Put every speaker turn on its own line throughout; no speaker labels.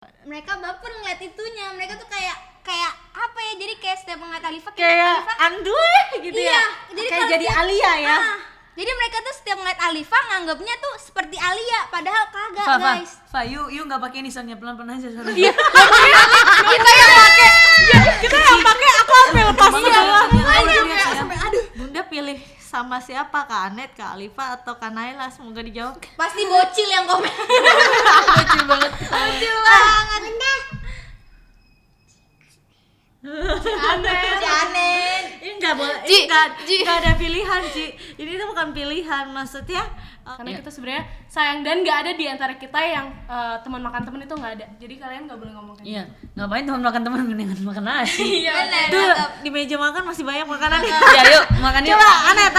mereka baper ngeliat itunya. Mereka tuh kayak apa ya, jadi kayak setiap ngeliat Alifa
kayak Anduy gitu
iya,
ya.
jadi
Kayak jadi Alia ya.
Jadi mereka tuh setiap ngeliat Alifa nganggapnya tuh seperti Alia, padahal kagak guys.
You nggak pakai ini soalnya pelan-pelan aja soalnya.
Iya. Kita yang pakai. Kita yang pakai aku sampai lepas
Sampai aduh. Bunda pilih sama siapa, Kak Anet, Kak Alifa atau Kak Naila? Semoga dijawab.
Pasti bocil yang komen.
Bocil banget.
Bocil banget. Bunda. Anet.
Ini nggak boleh. Nggak ada pilihan, Ci. Ini tuh bukan pilihan, maksudnya.
Karena kita sebenarnya sayang dan nggak ada di antara kita yang teman makan teman itu nggak ada. Jadi kalian nggak boleh ngomong kayak
Iya, ngapain teman makan teman mendingan makan nasi.
Iya.
Tuh di meja makan masih banyak makanan. Ya yuk makan yuk. Coba Anet.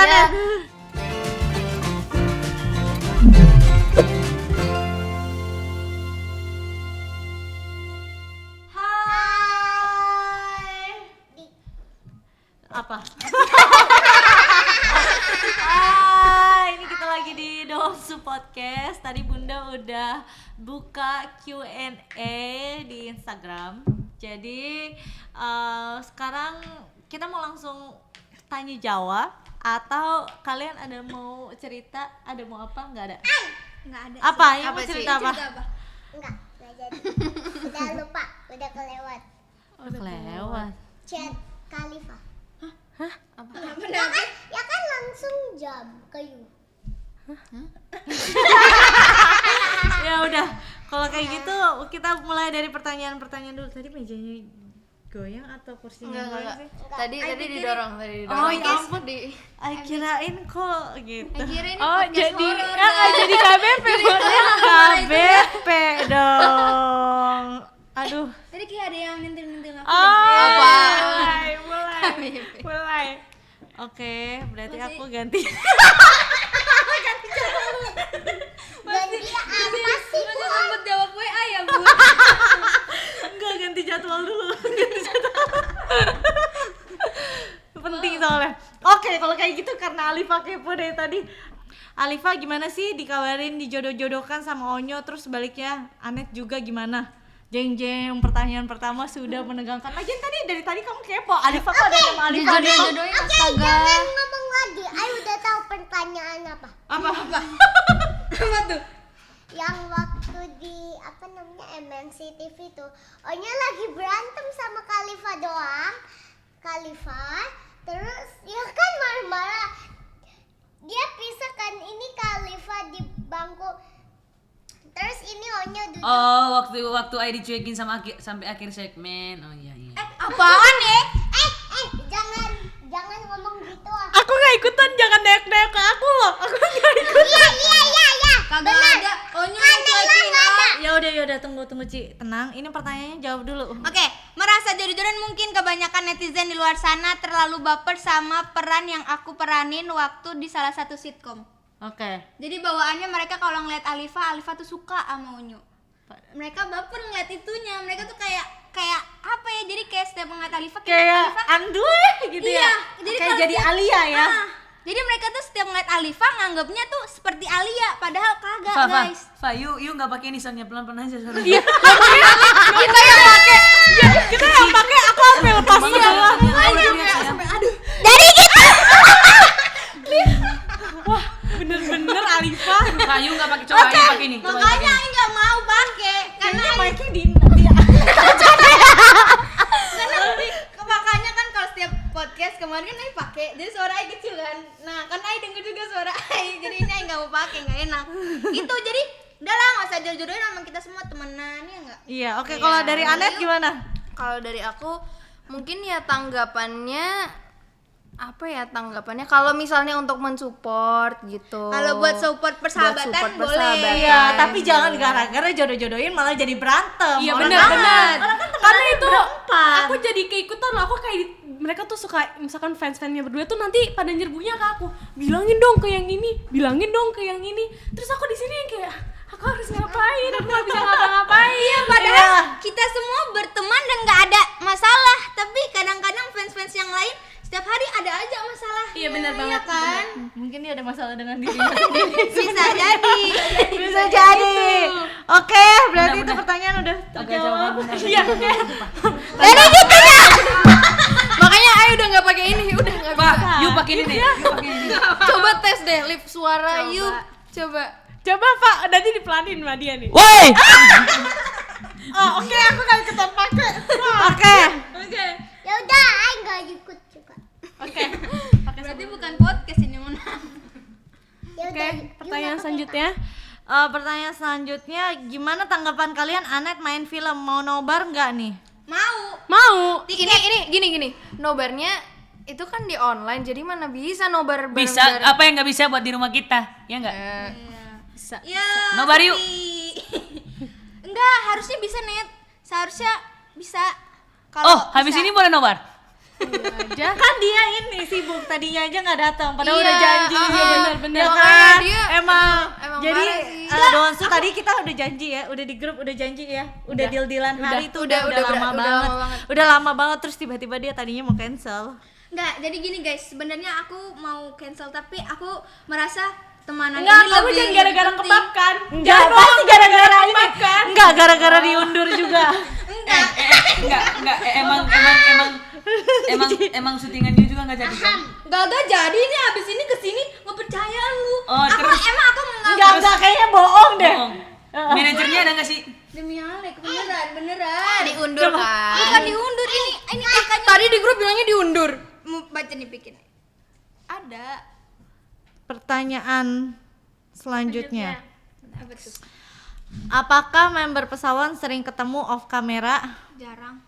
Hai. Apa? Hai, ini kita lagi di Dosu Podcast. Tadi Bunda udah buka Q&A di Instagram. Jadi sekarang kita mau langsung tanya jawab, atau kalian ada mau cerita, ada mau apa? Nggak ada?
Enggak ada.
Apa? Yang
Apa
mau
sih?
cerita apa?
Enggak jadi. Udah lupa, udah kelewat.
Oh, kelewat.
Chat Khalifa.
Hah? Apa?
Ya kan langsung jam ke you.
Ya udah, kalau kayak gitu kita mulai dari pertanyaan-pertanyaan dulu. Tadi mejanya goyang atau kursinya goyang sih?
Tadi didorong,
Oh ya ampun,
di
kirain kok gitu.
Akhirnya ini
Oh,
podcast
jadi
horor,
jadi KBP.
KBP dong. Aduh.
Tadi kayak ada yang nyentil-nyentil aku.
Apa? Mulai.
Oke, berarti
Masih-
aku ganti.
Dan dia apa sih?
Masih sempet jawab WA ya, Bu?
Enggak, ganti jadwal dulu. Penting soalnya. Oke, kalau kayak gitu karena Alifa kepo dari tadi. Alifa gimana sih dikabarin dijodoh-jodohkan sama Onyo, terus sebaliknya Anet juga gimana? Jeng pertanyaan pertama sudah menegangkan. Lagian dari tadi kamu kepo. Alifa kok ada sama Alifa?
Jodoh-jodohin
Oke,
astaga.
jangan ngomong lagi. Ayo udah tahu pertanyaan apa?
Apa?
Apa tuh?
Yang waktu di apa namanya MNC TV tuh, Onya lagi berantem sama Khalifa doang. Khalifa, terus ya kan marah-marah. Dia pisahkan ini Khalifa di bangku. Terus ini Onya duduk.
Oh, waktu Ai dicuekin sampai akhir segmen. Oh iya.
Apaan ya?
Jangan ngomong gitu ah.
Aku nggak ikutan, jangan neok-neok ke aku loh. Aku nggak ikutan.
Iya.
Kagak ada. Onyo cuekin lah.
Ya udah tunggu Ci. Tenang, ini pertanyaannya jawab dulu.
Oke, merasa jodoh-jodohan mungkin kebanyakan netizen di luar sana terlalu baper sama peran yang aku peranin waktu di salah satu sitkom.
Oke.
Jadi bawaannya mereka kalau ngeliat Alifa tuh suka sama Onyo. Mereka baper ngeliat itunya. Mereka tuh kayak apa ya? Jadi kayak setiap ngeliat Alifa
Kayak Anduy gitu
Iya,
ya.
jadi
Kayak
kalau
jadi
setiap-
Alia ya.
Jadi mereka tuh setiap ngeliat Alifa nganggapnya tuh seperti Alia, padahal kagak guys.
You nggak pakai ini soalnya pelan-pelan aja soalnya.
Iya. Kita yang pakai. Kita yang pakai aku sampai lepas
Sampai aduh.
Wah, bener-bener Alifa.
You nggak pakai, coba Ayu pakai ini. Coba Ayu
Makanya
pakai ini.
Aing nggak mau pakai karena
Mic-nya di
makanya kan kalau setiap podcast kemarin kan Aing pakai, jadi suara Aing kecil kan. Nah kan Aing denger juga suara Aing, jadi ini Aing nggak mau pakai, nggak enak. Itu jadi udah lah, nggak usah jodoh-jodohin sama kita semua temenan ya nggak?
Iya, oke. Kalau dari Anet gimana?
Kalau dari aku mungkin ya tanggapannya kalau misalnya untuk mensupport gitu.
Kalau buat support persahabatan
support
boleh.
persahabatan.
Iya, tapi jangan gara-gara jodoh-jodohin malah jadi berantem.
Iya,
Orang
benar.
Orang kan
Karena itu
berempat.
aku jadi keikutan loh. Aku kayak mereka tuh suka misalkan fans-fansnya berdua tuh nanti pada nyerbunya ke aku. Bilangin dong ke yang ini, bilangin dong ke yang ini. Terus aku di sini yang kayak aku harus ngapain? Aku nggak bisa ngapa-ngapain.
Iya, padahal kita semua berteman dan nggak ada masalah. Tapi kadang-kadang fans-fans yang lain setiap hari ada aja masalah.
Iya, benar banget,
kan?
Mungkin mungkin dia ada masalah dengan dirinya sendiri.
Bisa jadi.
Bisa jadi. Oke, berarti itu pertanyaan udah
Agak jauh
terjawab.
banget.
Iya.
Jadi gitu ya.
Makanya Ayu udah nggak pakai ini, udah nggak
Pak,
bisa.
yuk pakai ini nih. Yuk pakai ini.
Coba tes deh lip suara yuk. Coba. Coba Pak, nanti dipelanin sama dia nih.
Woi.
Oh, oke, aku kan ikutan pakai.
Oke.
Oke.
Ya udah, Ay nggak ikut juga.
Oke.
Berarti bukan podcast ini menang.
Ya
Oke,
udah.
pertanyaan selanjutnya.
Pertanyaan selanjutnya, gimana tanggapan kalian Anet main film? Mau nobar nggak nih?
Mau.
Mau. Ini gini. Nobarnya itu kan di online, jadi mana bisa nobar
Bisa,
bareng-bareng.
apa yang nggak bisa buat di rumah kita? Ya enggak?
Bisa.
Ya.
Nobar yuk.
Enggak, harusnya bisa Net. Seharusnya bisa.
Oh, habis ini boleh nobar?
Aja.
Kan dia ini sibuk, tadinya aja nggak datang, padahal
Iya,
udah janji.
bener-bener.
Ya
Makanya
kan?
dia
Emang jadi
parah sih.
Donsu tadi kita udah janji ya, udah di grup udah janji ya, udah deal-dealan hari itu udah lama banget. Udah lama banget, terus tiba-tiba dia tadinya mau cancel.
Enggak, jadi gini guys, sebenarnya aku mau cancel tapi aku merasa temanan
Enggak,
ini
kamu
lebih
jangan gara-gara
penting.
kebab kan?
Enggak, pasti gara-gara ini. Enggak, gara-gara diundur juga.
Emang syutingannya juga nggak jadi kan?
Gak jadi ini habis ini kesini nggak percaya lu.
Oh, terus?
Emang aku
Enggak kayaknya bohong deh.
Bohong. Manajernya ada nggak sih?
demi Alek beneran.
Diundur kan?
Bukan diundur ini kakaknya.
Tadi di grup bilangnya diundur.
Mau baca nih bikin. Ada.
Pertanyaan selanjutnya.
Apa tuh?
Apakah member pesawat sering ketemu off kamera?
Jarang.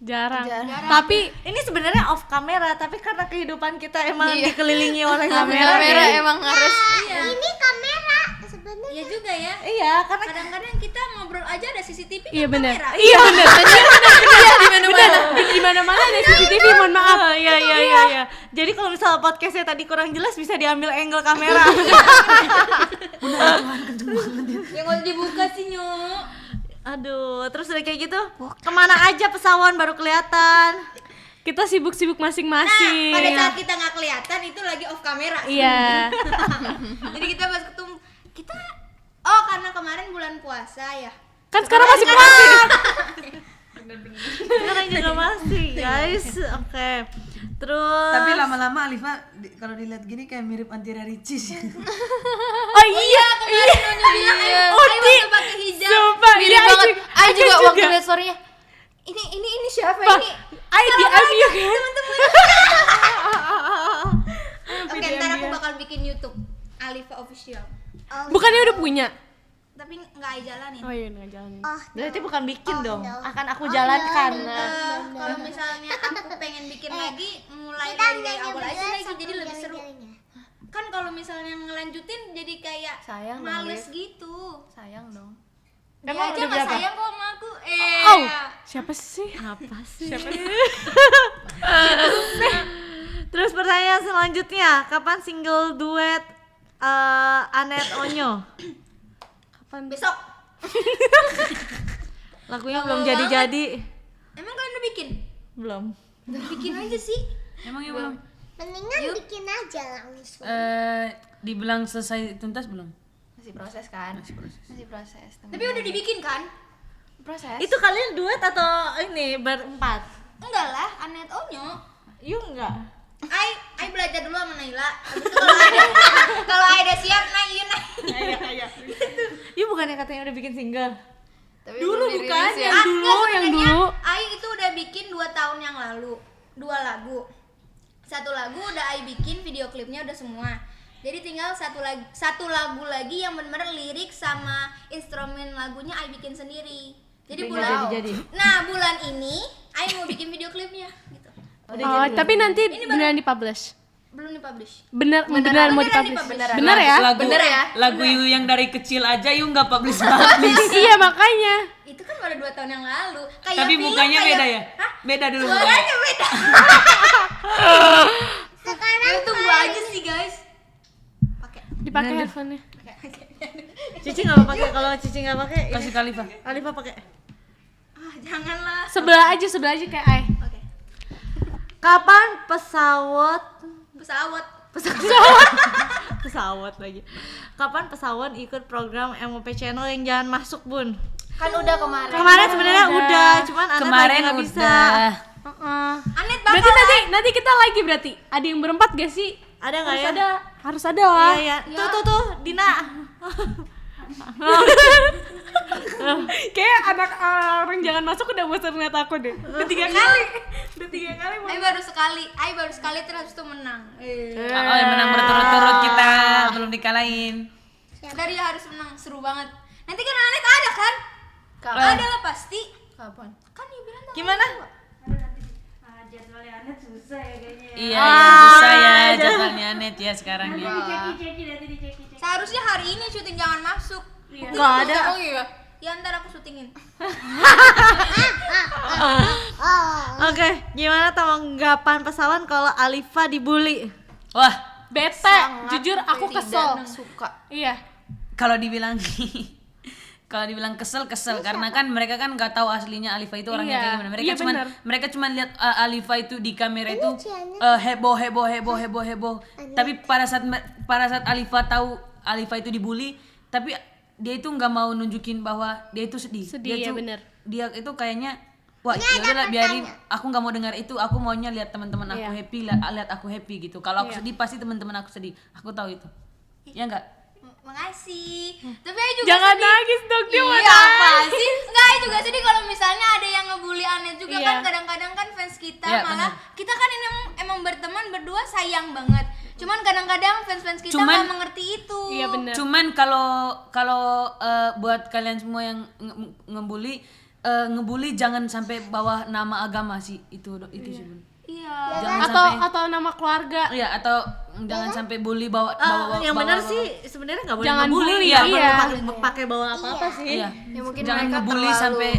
Jarang. Tapi
Ini sebenarnya off kamera, tapi karena kehidupan kita emang dikelilingi oleh kamera.
kamera
deh.
emang harus.
Ini kamera sebenarnya.
Iya juga ya.
Iya, karena
Kadang-kadang kita ngobrol aja ada CCTV
Iya
kan
benar.
kamera.
Iya benar. Iya di mana-mana. Di mana-mana ada CCTV, mohon maaf.
Oh, iya. Jadi kalau misalnya podcastnya tadi kurang jelas bisa diambil angle kamera.
Yang mau dibuka sih Nyok.
Aduh, terus udah kayak gitu, kemana aja pesawat baru kelihatan?
Kita sibuk-sibuk masing-masing.
Pada saat kita nggak kelihatan itu lagi off kamera.
Iya.
Jadi kita pas ketemu kita karena kemarin bulan puasa ya.
Kan sekarang masih puasa.
Sekarang juga masih, guys. Oke. Terus
Tapi lama-lama Alifa kalau dilihat gini kayak mirip Antira Ricis.
Oh iya.
Iya.
Oh,
Ayo pakai hijab.
Sumpah,
Mirip
iya,
banget. Ayo juga
juga.
waktu lihat story-nya.
Ini siapa
Pak,
ini?
Ayo di Avia kan?
Oke, ntar aku bakal bikin YouTube Alifa Official.
Bukannya udah punya?
Tapi nggak Ai jalanin.
Oh iya, nggak jalan.
berarti bukan bikin dong,
no.
akan aku jalankan.
Kalau misalnya aku pengen bikin lagi, mulai
Kita
dari
nanya
awal aja
berdua
lagi,
sama
jadi lebih seru.
jalan-jalannya.
Kan kalau misalnya ngelanjutin jadi kayak
Sayang dong,
males
Liv.
gitu.
Sayang dong.
Dia
Emang
aja
udah
nggak
berapa?
sayang kok sama aku.
Oh, siapa sih?
Apa sih? Terus pertanyaan selanjutnya, kapan single duet Anet Onyo?
Kapan?
Besok.
Lagunya belum jadi-jadi.
Emang kalian udah bikin?
Belum.
Bikin aja sih.
Emang ya belum?
Mendingan bikin aja langsung.
Dibilang selesai tuntas belum?
Masih proses kan?
Masih proses.
Masih proses.
Tapi udah dibikin kan?
proses.
Itu kalian duet atau ini berempat?
Enggak lah, Anet Onyo.
Yuk enggak?
Ai belajar dulu sama Naila. Habis itu kalau Ai udah siap, Nay.
Yuk bukannya katanya udah bikin single?
Tapi
Dulu
belum
bukan
dirilis ya.
yang dulu, yang dulu.
Ai itu udah bikin 2 tahun yang lalu 2 lagu. 1 lagu udah Ai bikin, video klipnya udah semua. Jadi tinggal satu lagu lagi yang bener-bener lirik sama instrumen lagunya Ai bikin sendiri. Jadi
Tapi
bulan
nggak jadi-jadi.
Nah, bulan ini Ai mau bikin video klipnya gitu.
Oh, tapi nanti beneran dipublish.
Belum dipublish.
Beneran mau
Beneran
dipublish.
dipublish.
Bener ya?
Bener ya?
Lagu Yu yang dari kecil aja Yu nggak publish.
Iya, makanya.
Itu kan baru 2 tahun yang lalu. Kayak
Tapi
film,
mukanya
kayak-
beda ya?
Hah?
Beda dulu.
Suaranya beda.
Sekarang
Tunggu aja sih, guys. Pakai.
Dipakai headphone-nya.
Cici nggak pakai, kalau Cici nggak pakai, ini
Kasih Khalifa.
Alifa pakai.
Janganlah.
Sebelah aja kayak Ai.
Oke.
Kapan pesawat
Pesawat.
pesawat lagi. Kapan pesawat ikut program MOP Channel yang jangan masuk, Bun?
Kan udah kemarin.
Kemarin sebenarnya udah, cuman Anet
Kemarin
lagi nggak bisa.
udah.
Anet
Berarti
bakal
nanti kita lagi berarti. Ada yang berempat gak sih?
Ada nggak
Harus
ya?
ada. Harus ada lah.
Iya, ya. Tuh, Dina.
Kayak anak orang jangan masuk udah bosan ngeliat aku deh. Udah 3 kali. Udah 3 kali.
Ai baru sekali terus itu menang.
Oh, yang menang berturut-turut kita, belum dikalahin.
Dari harus menang, seru banget. Nanti kan Anet ada kan?
Kapan?
Ada lah pasti.
Kapan?
Kan dia bilang tanggal
Gimana?
Iya, susah ya jadwalnya Anet ya sekarang ya.
seharusnya hari ini syuting jangan masuk.
Nggak ada.
Oh iya.
Ya ntar aku syutingin.
Oke, gimana tanggapan pesawat kalau Alifa dibully?
Wah,
Bete. Jujur aku kesel.
Tidak suka.
Iya.
kalau dibilang kesel karena kan mereka kan nggak tahu aslinya Alifa itu orangnya
Iya.
kayak gimana.
Iya, bener.
Mereka cuma lihat Alifa itu di kamera itu heboh. Tapi pada saat Alifa tahu Alifa itu dibully, tapi dia itu nggak mau nunjukin bahwa dia itu sedih.
Sedih,
Dia
ya
tuh-
bener.
Dia itu kayaknya wah, ya udahlah biarin, aku nggak mau dengar itu, aku maunya lihat teman-teman aku
Iya.
happy, lihat aku happy gitu. Kalau aku
Iya.
sedih pasti teman-teman aku sedih. Aku tahu itu. Ya enggak?
Makasih. Tapi Ai juga
Jangan
sedih.
nangis dong, dia mau
Iya apa sih? Enggak, Ai juga sedih kalau misalnya ada yang ngebully Anet juga.
Iya.
Kan kadang-kadang kan fans kita
Iya,
malah
bener.
kita kan ini emang berteman berdua sayang banget. Cuman kadang-kadang fans-fans kita
Cuman-
nggak mengerti itu.
Iya bener.
Cuman kalau buat kalian semua yang ngebully jangan sampai bawa nama agama sih, itu sih Bun.
Iya.
Jangan
Atau nama keluarga.
Iya, atau jangan sampai bully bawa
yang
bawa-
benar
bawa-
sih sebenarnya nggak boleh
Jangan
ngebully,
bully,
nggak
iya.
perlu pakai bawa apa-apa sih.
Iya.
Ya mungkin
Jangan
mereka
ngebully
terlalu,
sampai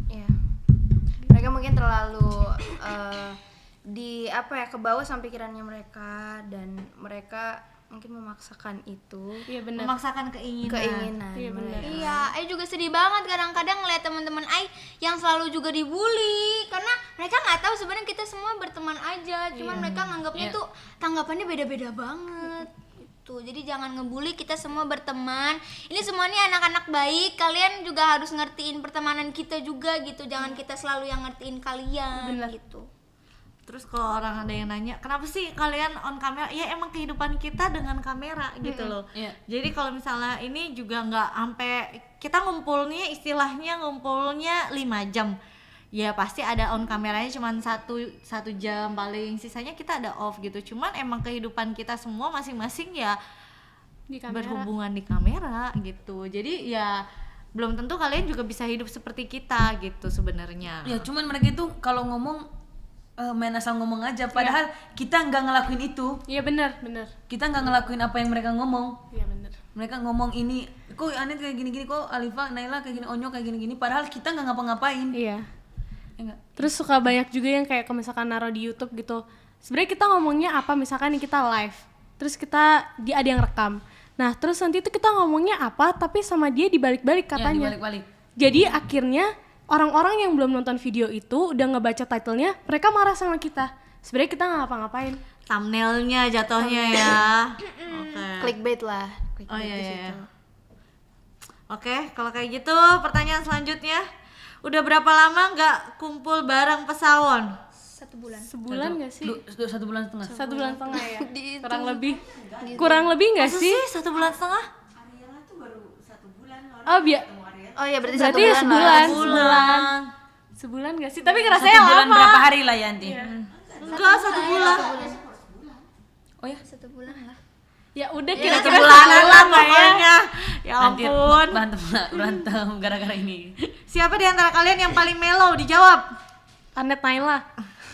iya. Mereka mungkin terlalu ke bawah sama pikirannya mereka, dan mereka mungkin memaksakan itu,
Iya bener.
Memaksakan keinginan.
Iya, bener.
mereka.
Iya, Ai juga sedih banget kadang-kadang ngeliat teman-teman Ai yang selalu juga dibully karena mereka nggak tahu sebenarnya kita semua berteman aja, cuman mereka nganggapnya
Iya.
tuh tanggapannya beda-beda banget. Itu. Jadi jangan ngebully, kita semua berteman. Ini semua nih anak-anak baik, kalian juga harus ngertiin pertemanan kita juga gitu. Jangan kita selalu yang ngertiin kalian
Bener.
gitu.
Terus kalau orang ada yang nanya, kenapa sih kalian on kamera? Ya emang kehidupan kita dengan kamera gitu loh.
Iya.
Jadi kalau misalnya ini juga nggak sampai kita istilahnya ngumpulnya 5 jam. Ya pasti ada on kameranya cuma satu jam paling, sisanya kita ada off gitu. Cuman emang kehidupan kita semua masing-masing ya
Di kamera.
berhubungan di kamera gitu. Jadi ya belum tentu kalian juga bisa hidup seperti kita gitu sebenarnya.
ya cuman mereka itu kalau ngomong main asal ngomong aja, padahal kita nggak ngelakuin itu.
Iya bener.
Kita nggak ngelakuin apa yang mereka ngomong.
Iya bener.
Mereka ngomong ini, kok Anet kayak gini-gini, kok Alifa, Naila kayak gini, Onyo kayak gini-gini, padahal kita nggak ngapa-ngapain.
Iya.
Ya nggak?
Terus suka banyak juga yang kayak kalau misalkan naruh di YouTube gitu. Sebenarnya kita ngomongnya apa, misalkan nih kita live. Terus dia ada yang rekam. Nah, terus nanti itu kita ngomongnya apa tapi sama dia dibalik-balik
Ya,
katanya.
dibalik-balik.
Jadi akhirnya orang-orang yang belum nonton video itu udah ngebaca title-nya, mereka marah sama kita. Sebenarnya kita nggak ngapa-ngapain.
Thumbnailnya jatuhnya ya. Oke.
Clickbait lah.
Oh
Clickbait
iya
di
iya.
situ.
Oke, kalau kayak gitu pertanyaan selanjutnya, udah berapa lama nggak kumpul bareng pesawon?
1 bulan.
Sebulan nggak sih?
1 bulan setengah.
1 bulan setengah ya.
Dihitung.
Kurang lebih nggak
Masa
sih?
1 bulan setengah?
Oh
Oh iya berarti
berarti
1 bulan
sebulan.
lah.
Sebulan nggak sih? Tapi
1
ngerasanya
bulan
lama.
berapa hari lah Yanti?
Enggak, 1 bulan.
Oh ya?
1 bulan lah.
Ya udah
Kira
kira-kira
bulanan lah
sebulan ya.
pokoknya. Ya
Nanti
ampun.
berantem gara-gara ini.
Siapa di antara kalian yang paling mellow? Dijawab.
Anet Naila.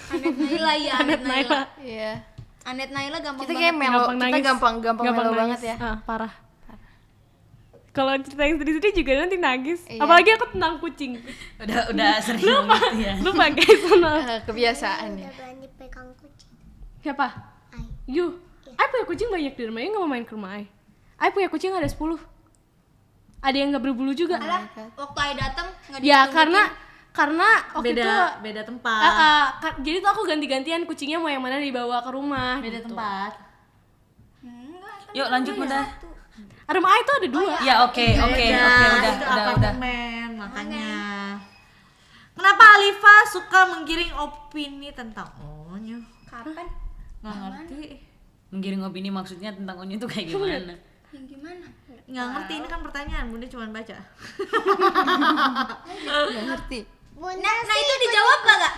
Anet Naila ya, Anet Naila.
Iya.
Anet Naila gampang
Kita
banget.
kayak melo, kita
nangis.
gampang melo
nangis.
banget ya.
Parah. Kalau cerita yang sedih-sedih juga nanti nangis.
Iya.
Apalagi aku tentang kucing.
Udah sering gitu ya.
Lupa guys, sana.
Kebiasaan ya.
Udah berani pegang kucing.
Siapa?
Ai.
You. Ai punya kucing banyak di rumah, nggak mau main ke rumah Ai. Ai punya kucing ada 10. Ada yang nggak berbulu juga.
Alah, waktu Ai datang nggak
Ya
ditunjukin.
karena waktu itu
Beda tempat.
jadi tuh aku ganti-gantian kucingnya mau yang mana dibawa ke rumah.
Beda
gitu.
tempat.
Enggak.
Yuk lanjut Bunda.
Arema A itu ada 2.
Ya oke udah.
Itu apartemen, makanya. Kenapa Alifa suka menggiring opini tentang Onyo?
Kapan?
Nggak ngerti.
Menggiring opini maksudnya tentang Onyo itu kayak gimana?
Yang gimana?
Nggak ngerti, ini kan pertanyaan, Bunda cuma baca.
Nggak ngerti.
Bunda
Nah
sih
itu
ikut-
dijawab gak?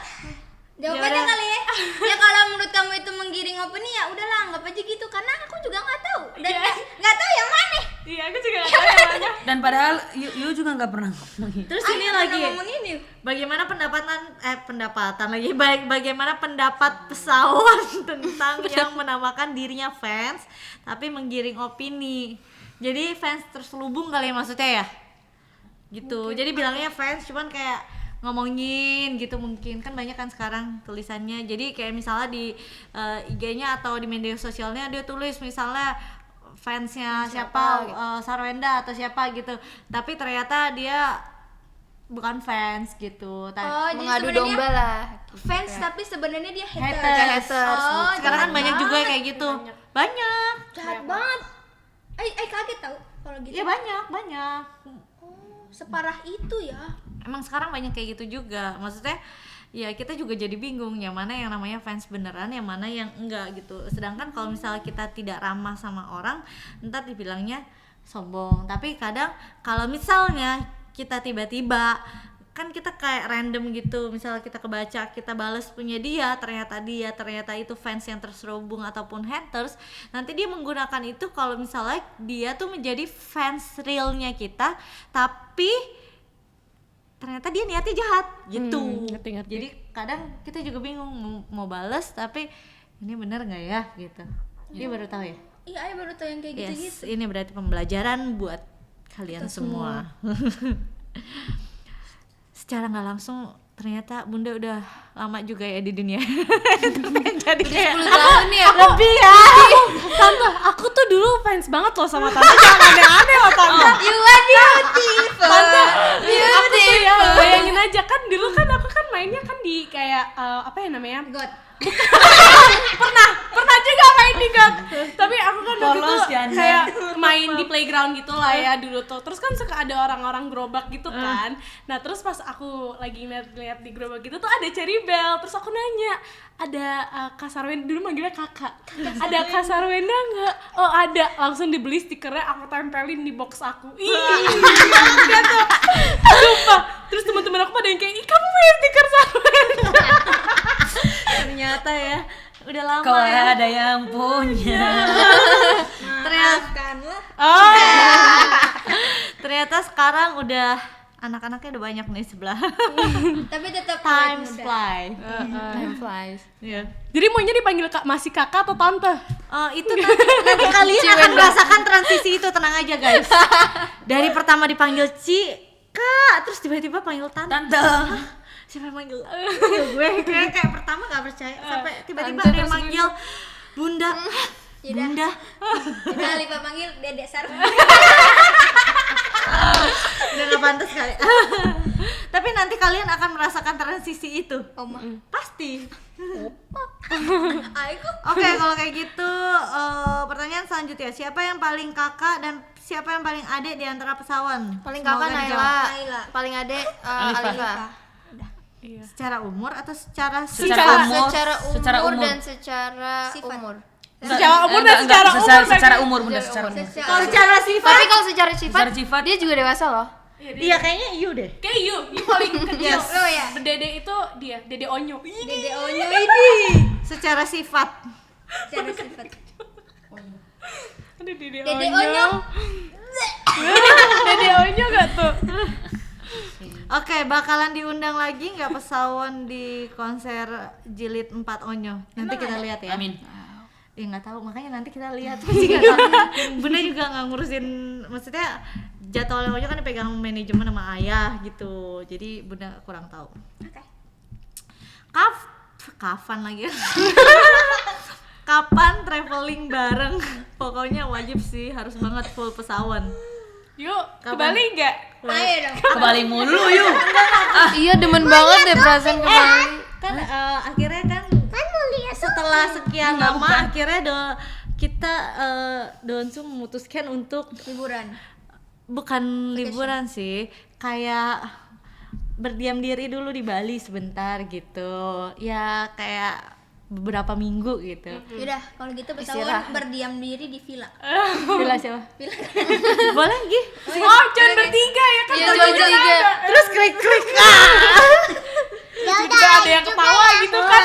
Jawab aja
Yaudah.
kali ya. Ya kalau menurut kamu itu menggiring opini ya udahlah anggap aja gitu karena aku juga nggak tahu dan nggak tahu yang mana.
Iya, aku juga nggak tahu yang mana.
Dan padahal Yu juga nggak pernah ngomong gitu.
Terus ini
Ayo,
lagi.
pernah ngomong ini.
Bagaimana pendapatan lagi bagaimana pendapat pesawat tentang yang menamakan dirinya fans tapi menggiring opini. Jadi fans terselubung kali ya maksudnya ya? Gitu. Jadi bilangnya fans cuman kayak ngomongin gitu mungkin kan banyak kan sekarang tulisannya. Jadi kayak misalnya di IG-nya atau di media sosialnya dia tulis misalnya fansnya siapa
gitu.
Sarwenda atau siapa gitu. Tapi ternyata dia bukan fans gitu.
Oh, jadi
Mengadu
sebenarnya
domba lah.
fans tapi sebenarnya dia haters.
Haters.
Haters.
Oh,
Sekarang kan
jahat
banyak juga
banget.
kayak gitu. Banyak.
Jahat banget. Kaget tau kalau gitu.
Iya banyak.
Oh, separah itu ya.
Emang sekarang banyak kayak gitu juga. Maksudnya ya kita juga jadi bingung yang mana yang namanya fans beneran, yang mana yang enggak gitu. Sedangkan kalau misalnya kita tidak ramah sama orang, ntar dibilangnya sombong. Tapi kadang kalau misalnya kita tiba-tiba kan kita kayak random gitu, misalnya kita kebaca, kita bales punya dia ternyata itu fans yang terselubung ataupun haters, nanti dia menggunakan itu kalau misalnya dia tuh menjadi fans realnya kita, tapi ternyata dia niatnya jahat gitu.
Ngerti.
Jadi kadang kita juga bingung mau bales tapi ini bener nggak ya gitu. Dia baru tahu ya.
Iya, Ayah baru tahu yang kayak
Yes,
gitu-gitu.
ini berarti pembelajaran buat kalian semua. Secara nggak langsung ternyata Bunda udah lama juga ya di dunia. Jadi kayak
10 tahun ya.
lebih ya.
Tante, aku tuh dulu fans banget loh sama Tante. Jangan aneh-aneh loh Tante.
You are beautiful.
Tante, aku tuh ya bayangin aja kan dulu kan aku kan mainnya kan di kayak apa ya namanya?
God.
Pernah juga main di God. Tapi aku kan waktu
Polos
itu
ya, Anda.
kayak main di playground gitu lah ya dulu tuh. Terus kan suka ada orang-orang gerobak gitu kan. Nah, terus pas aku lagi lihat di gerobak gitu tuh ada Cherry Bell. Terus aku nanya, ada Kak Sarwenda, dulu manggilnya kakak. Ada Kak Sarwenda nggak? Oh ada, langsung dibeli stikernya aku tempelin di box aku. Ih, dia tuh. Sumpah. Terus teman-teman aku pada yang kayak, ih kamu punya stiker Sarwenda.
Ternyata ya udah lama
Kau
ya.
ada yang punya.
Oh.
Ternyata sekarang udah anak-anaknya udah banyak nih sebelah.
Tapi tetap
Time
muda.
fly.
Time flies.
Iya.
Jadi maunya dipanggil masih kakak atau tante?
Itu nanti kalian akan merasakan transisi itu, tenang aja guys. Dari pertama dipanggil Kak, terus tiba-tiba panggil Tante. Siapa yang manggil? Gue kayak pertama nggak percaya, sampai tiba-tiba ada yang manggil Bunda. Bunda.
Udah Alifa panggil Dedek Sarw.
Udah nggak pantas kali. Tapi nanti kalian akan merasakan transisi itu.
Oma.
Pasti.
Aiko.
Oke, kalau kayak gitu pertanyaan selanjutnya, siapa yang paling kakak dan siapa yang paling adik di antara pesawan?
Paling
Semoga
kakak
dijawab.
Naila.
Paling adek
Alifa.
Alifa.
Secara umur atau secara
Secara
sifat?
umur.
Secara
Secara
umur
umur.
dan secara
Sifat.
umur.
Secara umur dan
Enggak,
secara umur.
secara umur Bunda, secara umur.
Kalau secara sifat?
Tapi kalau secara sifat,
Secara sifat.
dia juga dewasa loh.
Iya kayaknya you deh.
Kayak you paling kecil.
Yes. Lo ya?
Dede itu dia, Dede Onyo.
Dedek Onyo ini.
Secara sifat.
Secara sifat.
Ada Dede
Dedek Onyo.
Dede Onyo gak tuh?
Oke, bakalan diundang lagi nggak pesawan di konser jilid 4 Onyo? Nanti kita lihat ya.
Amin.
Ya nggak tahu, makanya nanti kita lihat. Masih nggak tahu. Bunda juga nggak ngurusin, maksudnya jadwalnya Onyo kan dipegang manajemen sama ayah gitu. Jadi Bunda kurang tahu.
Oke.
Kapan lagi? Kapan traveling bareng? Pokoknya wajib sih, harus banget full pesawan.
Yuk, ke
Kapan?
Bali enggak?
Ayo dong.
Ke Bali mulu yuk.
Iya, demen banget deh perasaan ke Bali.
Kan akhirnya kan
Kan mau lihat
setelah sekian lama akhirnya kita Donsu memutuskan untuk
Liburan.
bukan liburan sih, kayak berdiam diri dulu di Bali sebentar gitu. Ya kayak beberapa minggu gitu.
Yaudah, kalau gitu Betawan
Istirahat.
berdiam diri di villa.
Villa siapa?
Villa.
Boleh Gi?
Oh, jangan bertiga ya kan?
Iya,
tadi
jangan
udah
bertiga.
ada.
Terus klik.
Ya udah,
Juga ada yang ketawa gitu kan?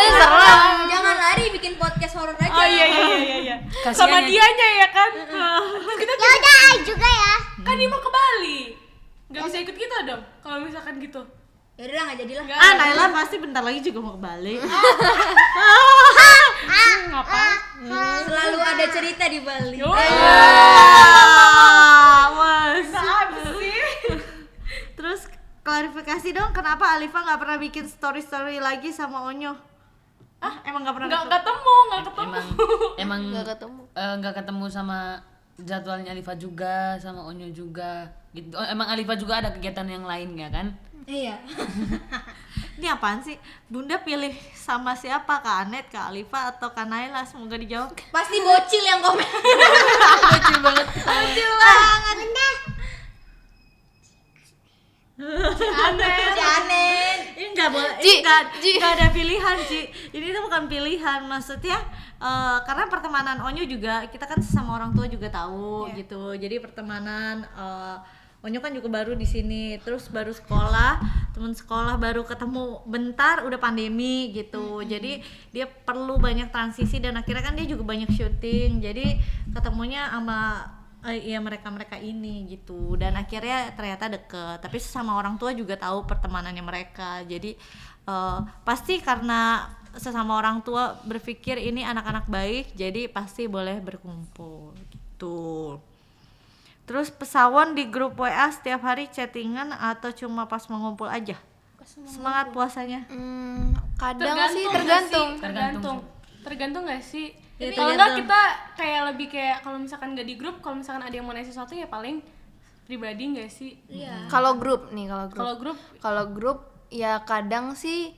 Serem. Jangan lari bikin podcast horor aja.
Oh iya.
Kasihan
Sama
ya.
dianya ya kan? Terus kita
ya udah Ai juga ya.
kan dia mau ke Bali. Gak bisa ikut kita dong kalau misalkan gitu.
Ya udah nggak jadilah.
Nggak.
Naila pasti bentar lagi juga mau ke Bali.
Ngapain?
Selalu ada cerita di Bali.
Mas.
Abis sih.
Terus klarifikasi dong, kenapa Alifa nggak pernah bikin story lagi sama Onyo? Emang nggak pernah?
Nggak ketemu.
Emang
Nggak ketemu.
nggak ketemu sama jadwalnya Alifa juga, sama Onyo juga gitu. Oh, emang Alifa juga ada kegiatan yang lain ya kan?
Iya.
Ini apaan sih? Bunda pilih sama siapa? Kak Anet, Kak Alifa, atau Kak Naila? Semoga dijawab.
Pasti bocil yang komen.
Lucu banget.
Bocil banget.
Bunda,
Si Anen.
Ini nggak boleh,
Ci,
nggak ada pilihan Ci. Ini tuh bukan pilihan, maksudnya karena pertemanan Onyo juga kita kan sesama orang tua juga tahu gitu. Jadi pertemanan Onyo kan juga baru di sini, terus baru sekolah, teman sekolah baru ketemu bentar udah pandemi gitu. Jadi dia perlu banyak transisi dan akhirnya kan dia juga banyak syuting. Jadi ketemunya sama ya mereka ini gitu, dan akhirnya ternyata deket. Tapi sesama orang tua juga tahu pertemanannya mereka. Jadi pasti karena sesama orang tua berpikir ini anak-anak baik, jadi pasti boleh berkumpul gitu. Terus Pesawon di grup WA setiap hari chattingan atau cuma pas mengumpul aja? Semangat puasanya.
Kadang sih tergantung.
Tergantung nggak sih?
Ya,
Kalau
tergantung.
nggak kita kayak lebih kayak kalau misalkan nggak di grup, kalau misalkan ada yang mau nanya sesuatu ya paling pribadi nggak sih?
Iya.
Kalau grup
Kalau grup
ya kadang sih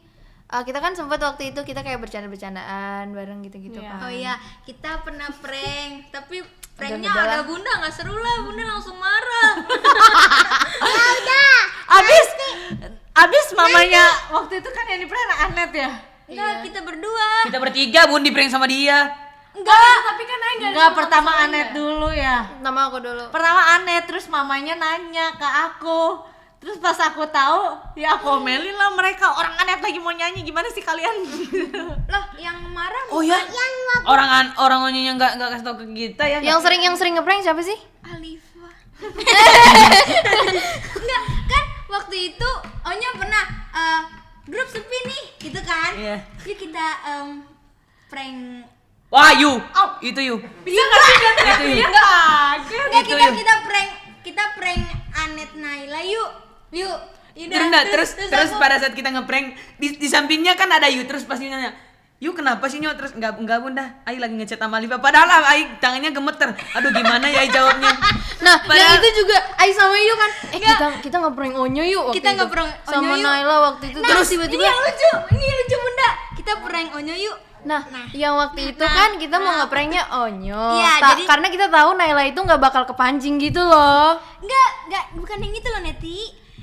kita kan sempat waktu itu kita kayak bercanda-bercandaan bareng gitu-gitu
Iya.
kan.
Oh iya, kita pernah prank, tapi pranknya
Udah
ada Bunda nggak seru lah, Bunda langsung marah.
Abis mamanya waktu itu kan yang di prank Anet ya?
Enggak, kita berdua.
Kita bertiga Bun di prank sama dia.
tapi kan Aing nggak ada
Enggak,
sama
pertama
saya.
Anet dulu ya.
Nama aku dulu.
Pertama Anet, terus mamanya nanya ke aku. Terus pas aku tahu, ya aku omelin lah mereka. Orang Anet lagi mau nyanyi, gimana sih kalian?
Loh, yang marah
Oh ya? Orang Onyonya nggak kasih tau ke kita ya?
Yang sering ngeprank siapa sih?
Alifa. Enggak, kan waktu itu Onya pernah grup sepi nih, gitu kan?
Iya.
Yuk kita prank.
Wah, itu Yu.
Bisa nggak sih?
Itu Yu.
Enggak,
Itu
kita
yuk.
kita prank Anet Naila yuk.
Terus
aku-
pada saat kita ngeprank di sampingnya kan ada Yu, terus pasti nanya, Yu kenapa sih Nyo? Terus enggak Bunda, Ai lagi ngechat sama Alifa. Padahal Ai tangannya gemeter. Aduh gimana ya Ai jawabnya?
Nah,
Padahal-
yang itu juga Ai sama Yu kan. kita ngeprank Onyo yuk waktu
Kita
itu.
ngeprank Onyo
sama
yuk.
Naila waktu itu.
Nah,
Terus
ini
tiba-tiba
yang lucu Bunda. Kita prank Onyo yuk.
Nah, yang waktu itu kan kita mau ngepranknya Onyo.
Iya, jadi-
karena kita tahu Naila itu nggak bakal kepancing gitu loh.
Enggak, bukan yang itu loh, Neti.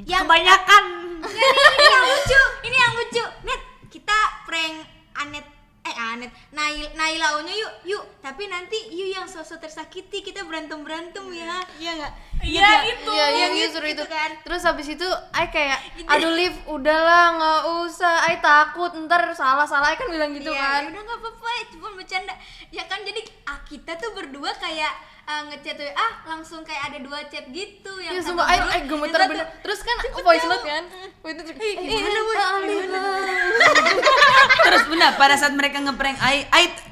Yang
Kebanyakan.
ini yang lucu. Ini yang lucu. Net, kita prank Anet Naila Onyo yuk. Tapi nanti Yu yang sosok tersakiti, kita berantem ya. Iya enggak?
Iya itu.
Iya, yang justru itu
kan.
Terus habis itu Ai kayak aduh Liv, udahlah nggak usah. Ai takut ntar salah Ai kan bilang gitu kan.
Ya udah enggak apa-apa, cuma bercanda. Ya kan jadi kita tuh berdua kayak ngechat langsung kayak ada 2 chat gitu yang
Ya
satu
sumpah
grup,
Ai gemeter
yang satu-
bener. Terus kan voice note kan. Itu
Terus Bunda pada saat mereka ngeprank Ai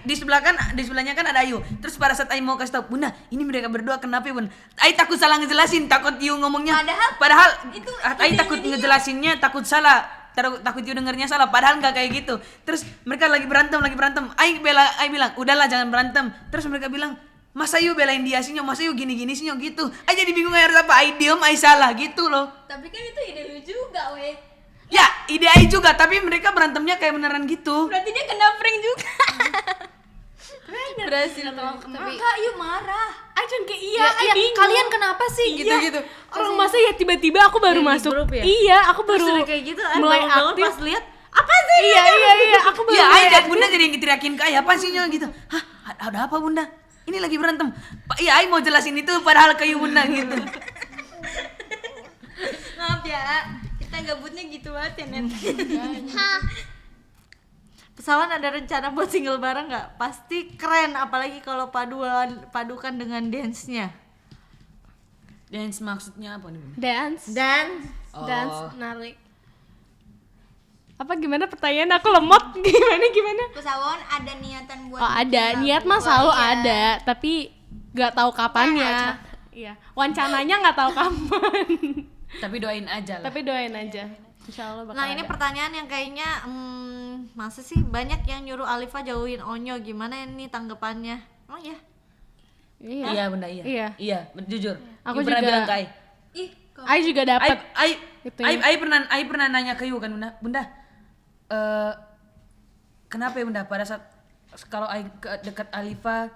di sebelahnya kan ada Ayu. Terus pada saat Ai mau kasih tau, Bunda ini mereka berdua kenapa ya Bun? Ai takut salah ngejelasin, takut Yu ngomongnya. Padahal
itu
Ai takut ngejelasinnya, takut salah. Takut Yu dengernya salah, padahal nggak kayak gitu. Terus mereka lagi berantem. Ai bilang, udahlah jangan berantem. Terus mereka bilang, masa Yu belain dia sih Nyo, masa Yu gini sih Nyo gitu. Ai jadi bingung harus apa, Ai diem, Ai salah gitu loh.
Tapi kan itu ide lu juga, weh.
Ya ide Ai juga, tapi mereka berantemnya kayak beneran gitu.
Berarti dia kena prank juga.
berhasil.
Tapi
Kak, yuk marah.
Ajan kayak
Iya,
bingung.
kalian kenapa sih gitu-gitu?
Orang masa ya tiba-tiba aku baru
Yang di
masuk.
grup ya?
Iya, aku baru
Terus udah kayak gitu,
mulai
bangun-bangun
aktif.
pas lihat apa sih?
Iya, aku baru
Ya,
mulai
Ai dan Bunda jadi yang teriakin ke Ai, apa sih Nyo gitu. Hah, ada apa Bunda? Ini lagi berantem. Iya, Ai mau jelasin itu padahal kayu Bunda gitu.
Maaf ya, kita gabutnya gitu banget ya, Net.
Pesawan ada rencana buat single bareng nggak? Pasti keren, apalagi kalau padukan dengan dance-nya.
Dance maksudnya apa nih Bunda?
dance.
Oh.
Dance narik. Apa gimana pertanyaan aku lemot? Gimana?
Pesawon ada niatan buat
Oh, ada.
bikin
Niat
lagu.
mah selalu
Iya.
ada, tapi nggak tahu kapannya. Iya. Wancananya nggak tahu kapan.
Tapi doain aja lah.
Tapi doain aja. Insya Allah bakal
Nah, ini
ada.
pertanyaan yang kayaknya masa sih banyak yang nyuruh Alifa jauhin Onyo, gimana ini tanggapannya? Oh ya.
Iya.
Iya Bunda, iya.
Iya.
Iya, jujur.
Aku
You pernah
juga-
bilang ke Ai.
Ih, kok
Ai juga dapat. Gitu ya.
Ai pernah nanya ke You kan Bunda. Kenapa ya Bunda pada saat kalau Ai dekat Alifa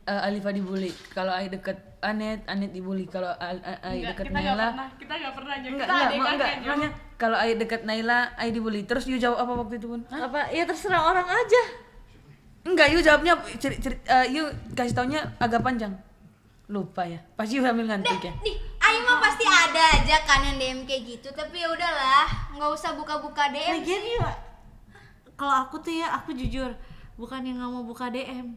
Alifa dibully, kalau Ai dekat Anet dibully, kalau Ai dekat Naila
Kita nggak pernah
enggak, makanya kalau Ai dekat Naila Ai dibully. Terus You jawab apa waktu itu Bun? Hah?
Apa? Ya terserah orang aja.
Enggak, You jawabnya You kasih taunya agak panjang. Lupa ya. Pasti You sambil ngantuk ya.
nih, Aing mah pasti ada aja kan yang DM kayak gitu, tapi ya udahlah, nggak usah buka-buka DM.
Lagian ya, kalau aku tuh ya, aku jujur bukan yang nggak mau buka DM,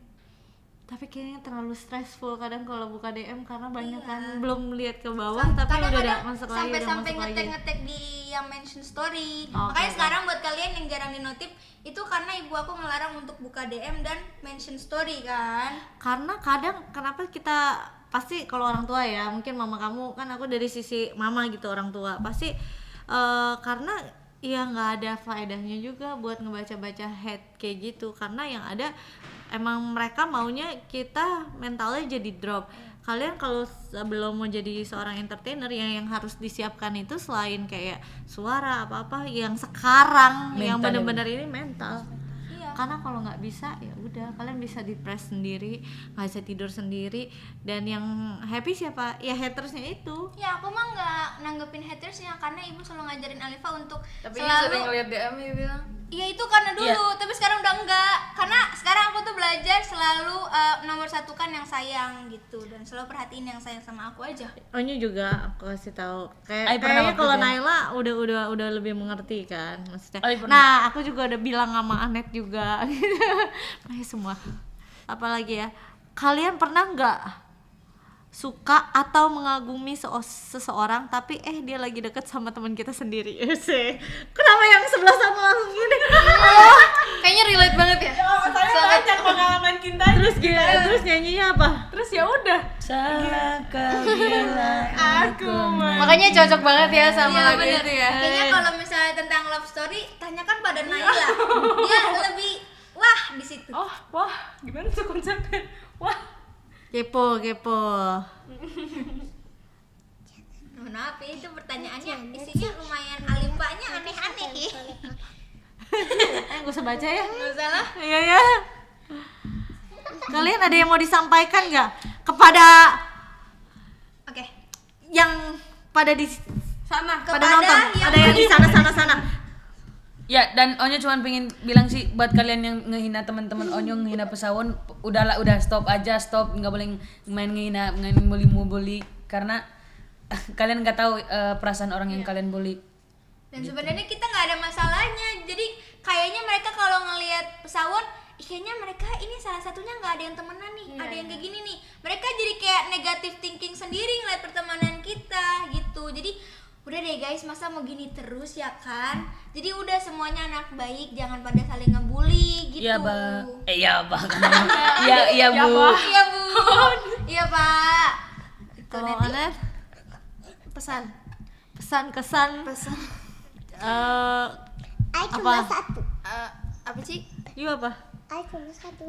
tapi kayaknya terlalu stressful kadang kalau buka DM karena banyak kan belum lihat ke bawah tapi udah
Kadang-kadang
masuk lagi, udah
sampai
masuk lagi.
ngetek di yang mention story.
Oke,
Makanya
oke.
sekarang buat kalian yang jarang di notif itu karena ibu aku ngelarang untuk buka DM dan mention story kan.
Karena kadang kenapa kita pasti kalau orang tua ya, mungkin mama kamu kan, aku dari sisi mama gitu, orang tua pasti karena ya nggak ada faedahnya juga buat ngebaca-baca hate kayak gitu, karena yang ada emang mereka maunya kita mentalnya jadi drop. Kalian kalau sebelum mau jadi seorang entertainer yang harus disiapkan itu selain kayak suara apa-apa yang sekarang yang
Mental ya,
bener-bener ini mental.
Iya.
Karena kalau nggak bisa ya udah, kalian bisa depres sendiri, nggak bisa tidur sendiri, dan yang happy siapa? Ya hatersnya itu.
Ya aku mah nggak nanggepin hatersnya karena ibu selalu ngajarin Alifa untuk
Tapi dia sering
selalu.
ngeliat DM ya bilang.
Iya itu karena dulu, tapi sekarang udah enggak. Karena sekarang aku tuh belajar selalu nomor satu kan yang sayang gitu, dan selalu perhatiin yang sayang sama aku aja.
Onyo juga aku kasih tahu.
Ai pernah
Kayaknya
waktu
kalau
itu ya.
Naila udah lebih mengerti kan maksudnya.
Ai pernah.
Nah, aku juga udah bilang sama Anet juga. Nah, semua. Apalagi ya? Kalian pernah nggak suka atau mengagumi seseorang tapi dia lagi deket sama teman kita sendiri? Sih. Kenapa yang sebelah sana langsung gini?
Kayaknya relate banget ya.
Saya banyak pengalaman cinta.
Terus nyanyinya apa?
Terus ya udah.
Salah kau bilang
Aku
Makanya cocok banget ya sama
Iya,
lagu
bener.
itu ya.
Kayaknya kalau misalnya tentang love story, tanyakan pada Naila. Dia lebih wah di situ.
Oh, wah, gimana tuh konsepnya? Wah,
Kepo.
Mohon maaf ya, itu pertanyaannya isinya lumayan alimpanya aneh-aneh ya.
Gak usah baca ya.
Nggak usah lah.
Iya ya. Kalian ada yang mau disampaikan nggak kepada
Oke.
yang pada di
sana.
pada
Kepada
nonton?
yang
Ada yang di sana.
Ya, dan Onyo cuma pengen bilang sih buat kalian yang ngehina teman-teman Onyo, ngehina Pesawon, udah stop aja, stop, nggak boleh main bully karena kalian nggak tahu perasaan orang yang kalian bully.
Dan sebenarnya kita nggak ada masalahnya. Jadi kayaknya mereka kalau ngelihat Pesawon, kayaknya mereka ini salah satunya nggak ada yang temenan nih, ada yang kayak gini nih. Mereka jadi kayak negative thinking sendiri ngeliat pertemanan kita gitu. Jadi udah deh guys, masa mau gini terus ya kan? Jadi udah semuanya anak baik, jangan pada saling ngebully gitu.
Iya, Ba. Iya, Ba. Iya, Bu.
Iya bu. Iya pak. Itu
Kalau
nanti.
Anet pesan-kesan
Ai cuma
Apa?
satu.
Apa sih?
you apa?
Ai cuma satu.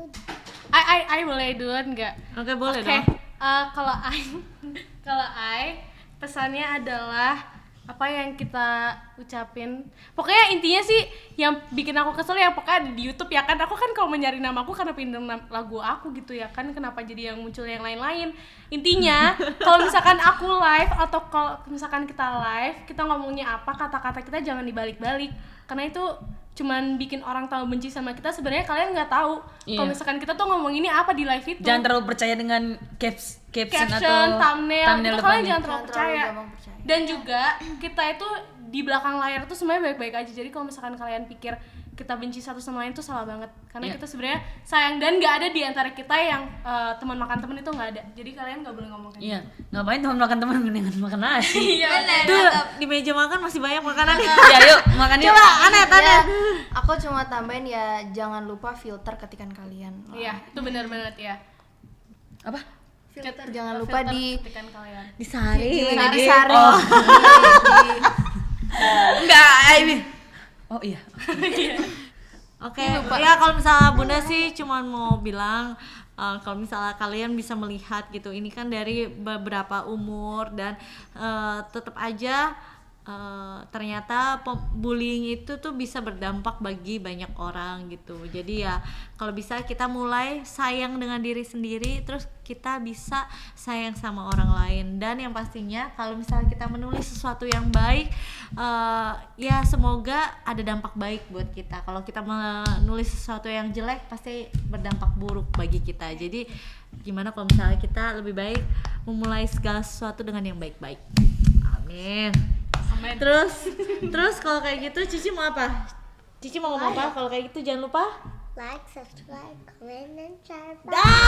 I boleh duluan nggak?
Oke, boleh
Oke,
dong.
kalau I pesannya adalah apa yang kita ucapin. Pokoknya intinya sih yang bikin aku kesel ya pokoknya di YouTube ya kan, aku kan kalau mencari nama aku karena pindah lagu aku gitu ya kan, kenapa jadi yang muncul yang lain-lain. Intinya kalau misalkan aku live atau kalau misalkan kita live, kita ngomongnya apa, kata-kata kita jangan dibalik-balik, karena itu cuman bikin orang tahu benci sama kita. Sebenarnya kalian nggak tahu kalau misalkan kita tuh ngomong ini apa di live itu.
Jangan terlalu percaya dengan caption atau
thumbnail itu kalian
depannya.
jangan terlalu percaya.
gampang percaya.
Dan juga kita itu di belakang layar tuh sebenarnya baik-baik aja. Jadi kalau misalkan kalian pikir kita benci satu sama lain tuh salah banget, karena kita sebenarnya sayang, dan nggak ada di antara kita yang teman makan teman itu nggak ada. Jadi kalian nggak boleh ngomong kayak
Iya, ngapain teman makan teman mendingan makan nasi.
Iya,
Tuh di meja makan masih banyak makanan.
Ya yuk makan yuk.
Coba Anet.
Ya, aku cuma tambahin ya jangan lupa filter ketikan kalian.
iya itu benar banget ya.
Apa?
Filter jangan lupa di
ketikan kalian.
Disari.
disaring.
Oh. Enggak, Aibi. Oh iya.
Oke, ya kalau misalnya Bunda sih cuman mau bilang kalau misalnya kalian bisa melihat gitu, ini kan dari beberapa umur dan tetap aja ternyata bullying itu tuh bisa berdampak bagi banyak orang gitu. Jadi ya kalau bisa kita mulai sayang dengan diri sendiri, terus kita bisa sayang sama orang lain. Dan yang pastinya kalau misalnya kita menulis sesuatu yang baik, ya semoga ada dampak baik buat kita. Kalau kita menulis sesuatu yang jelek pasti berdampak buruk bagi kita. Jadi gimana kalau misalnya kita lebih baik memulai segala sesuatu dengan yang baik-baik. Amin. Terus kalau kayak gitu Cici mau apa? Cici mau ngomong apa? Kalau kayak gitu jangan lupa
Like, subscribe, comment, and share. Bye.